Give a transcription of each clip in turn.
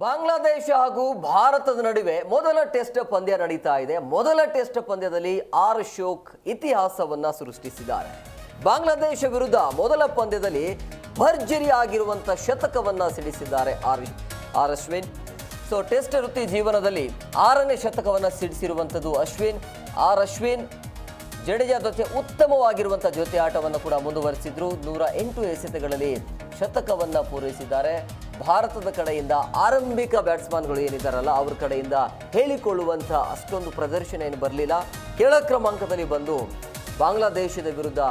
ಬಾಂಗ್ಲಾದೇಶ ಹಾಗೂ ಭಾರತದ ನಡುವೆ ಮೊದಲ ಟೆಸ್ಟ್ ಪಂದ್ಯ ನಡೀತಾ ಇದೆ. ಮೊದಲ ಟೆಸ್ಟ್ ಪಂದ್ಯದಲ್ಲಿ ಆರ್ ಅಶೋಕ್ ಇತಿಹಾಸವನ್ನ ಸೃಷ್ಟಿಸಿದ್ದಾರೆ. ಬಾಂಗ್ಲಾದೇಶ ವಿರುದ್ಧ ಮೊದಲ ಪಂದ್ಯದಲ್ಲಿ ಭರ್ಜರಿ ಆಗಿರುವಂತ ಶತಕವನ್ನ ಸಿಡಿಸಿದ್ದಾರೆ ಆರ್ ಅಶ್ವಿನ್. ಸೊ ಟೆಸ್ಟ್ ವೃತ್ತಿ ಜೀವನದಲ್ಲಿ 6ನೇ ಶತಕವನ್ನ ಸಿಡಿಸಿರುವಂತದ್ದು ಆರ್ ಅಶ್ವಿನ್ ಜಡೇಜಾ ಜೊತೆ ಉತ್ತಮವಾಗಿರುವಂತಹ ಜೊತೆ ಆಟವನ್ನು ಕೂಡ ಮುಂದುವರಿಸಿದ್ರು. 108 ಎಸೆತಗಳಲ್ಲಿ ಶತಕವನ್ನ ಪೂರೈಸಿದ್ದಾರೆ. ಭಾರತದ ಕಡೆಯಿಂದ ಆರಂಭಿಕ ಬ್ಯಾಟ್ಸ್ಮನ್ಗಳು ಏನಿದ್ದಾರಲ್ಲ ಅವ್ರ ಕಡೆಯಿಂದ ಹೇಳಿಕೊಳ್ಳುವಂಥ ಅಷ್ಟೊಂದು ಪ್ರದರ್ಶನ ಏನು ಬರಲಿಲ್ಲ. ಕೆಳ ಕ್ರಮಾಂಕದಲ್ಲಿ ಬಂದು ಬಾಂಗ್ಲಾದೇಶದ ವಿರುದ್ಧ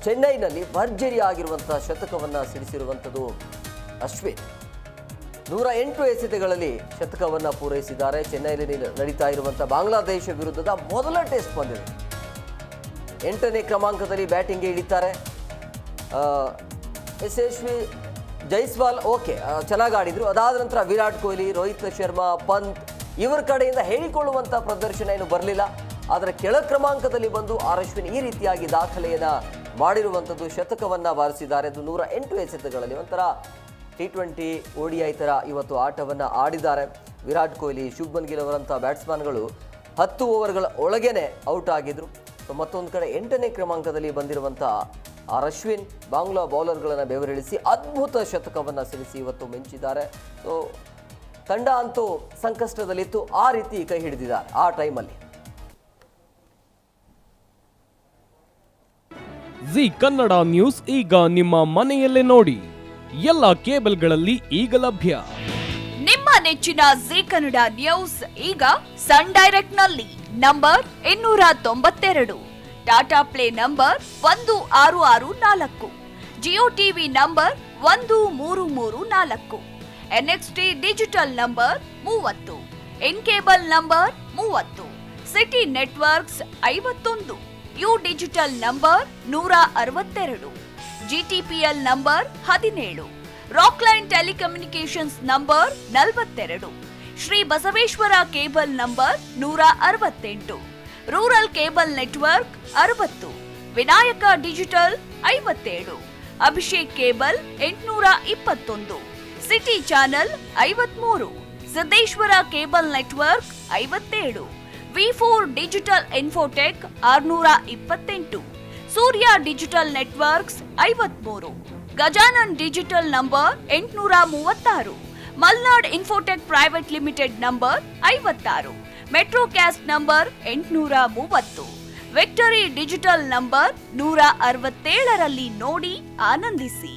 ಚೆನ್ನೈನಲ್ಲಿ ಭರ್ಜರಿ ಆಗಿರುವಂತಹ ಶತಕವನ್ನು ಸಿಡಿಸಿರುವಂಥದ್ದು ಅಶ್ವಿನ್. 108 ಎಸೆತಗಳಲ್ಲಿ ಶತಕವನ್ನು ಪೂರೈಸಿದ್ದಾರೆ. ಚೆನ್ನೈನಲ್ಲಿ ನಡೀತಾ ಇರುವಂಥ ಬಾಂಗ್ಲಾದೇಶ ವಿರುದ್ಧದ ಮೊದಲ ಟೆಸ್ಟ್ ಪಂದ್ಯದಲ್ಲಿ 8ನೇ ಕ್ರಮಾಂಕದಲ್ಲಿ ಬ್ಯಾಟಿಂಗ್ಗೆ ಇಳಿತಾರೆ. ಯಶಸ್ವಿ ಜೈಸ್ವಾಲ್ ಚೆನ್ನಾಗಿ ಆಡಿದ್ರು. ಅದಾದ ನಂತರ ವಿರಾಟ್ ಕೊಹ್ಲಿ, ರೋಹಿತ್ ಶರ್ಮಾ, ಪಂತ್ ಇವರ ಕಡೆಯಿಂದ ಹೇಳಿಕೊಳ್ಳುವಂಥ ಪ್ರದರ್ಶನ ಏನು ಬರಲಿಲ್ಲ. ಆದರೆ ಕೆಳ ಕ್ರಮಾಂಕದಲ್ಲಿ ಬಂದು ಆರ್ ಅಶ್ವಿನ್ ಈ ರೀತಿಯಾಗಿ ದಾಖಲೆಯನ್ನು ಮಾಡಿರುವಂಥದ್ದು, ಶತಕವನ್ನು ಬಾರಿಸಿದ್ದಾರೆ. ಅದು 108 ಎಸೆತಗಳಲ್ಲಿ ಒಂಥರ T20 ODI ಥರ ಇವತ್ತು ಆಟವನ್ನು ಆಡಿದ್ದಾರೆ. ವಿರಾಟ್ ಕೊಹ್ಲಿ, ಶುಭ್ಮನ್ ಗಿಲ್ ಅವರಂಥ ಬ್ಯಾಟ್ಸ್ಮನ್ಗಳು 10 ಓವರ್ಗಳ ಒಳಗೇನೆ ಔಟ್ ಆಗಿದ್ರು. ಮತ್ತೊಂದು ಕಡೆ 8ನೇ ಕ್ರಮಾಂಕದಲ್ಲಿ ಬಂದಿರುವಂಥ ಆರ್ ಅಶ್ವಿನ್ ಬಾಂಗ್ಲಾ ಬೌಲರ್ಗಳನ್ನು ಬೆವರಿಳಿಸಿ ಅದ್ಭುತ ಶತಕವನ್ನು ಸಿಡಿಸಿ ಇವತ್ತು ಮಿಂಚಿದ್ದಾರೆ. ಸೊ ತಂಡ ಅಂತೂ ಸಂಕಷ್ಟದಲ್ಲಿತ್ತು, ಆ ರೀತಿ ಕೈ ಹಿಡಿದಿದ್ದಾರೆ ಆ ಟೈಮಲ್ಲಿ. ಜಿ ಕನ್ನಡ ನ್ಯೂಸ್ ಈಗ ನಿಮ್ಮ ಮನೆಯಲ್ಲೇ ನೋಡಿ. ಎಲ್ಲ ಕೇಬಲ್ಗಳಲ್ಲಿ ಈಗ ಲಭ್ಯ. ನಿಮ್ಮ ನೆಚ್ಚಿನ ಜಿ ಕನ್ನಡ ನ್ಯೂಸ್ ಈಗ ಸನ್ ಡೈರೆಕ್ಟ್ ನಲ್ಲಿ number 292, Tata play number 1664, Jio TV number 1334, NXT digital number 30, in cable number 30, city networks 51, U digital number 162, GTPL number 17, Rockline telecommunications number 42, Shri Basaveshwara cable number 168, rural cable network 60, Vinayaka digital 57, Abhishek cable 821, city channel 53, Siddeshwara cable network 57, V4 digital Infotech 628, Surya digital networks 53, Gajanan digital number 836, Malnad Infotech private limited number 56, Metrocast number 830, Victory Digital number 167ರಲ್ಲಿ ನೋಡಿ ಆನಂದಿಸಿ.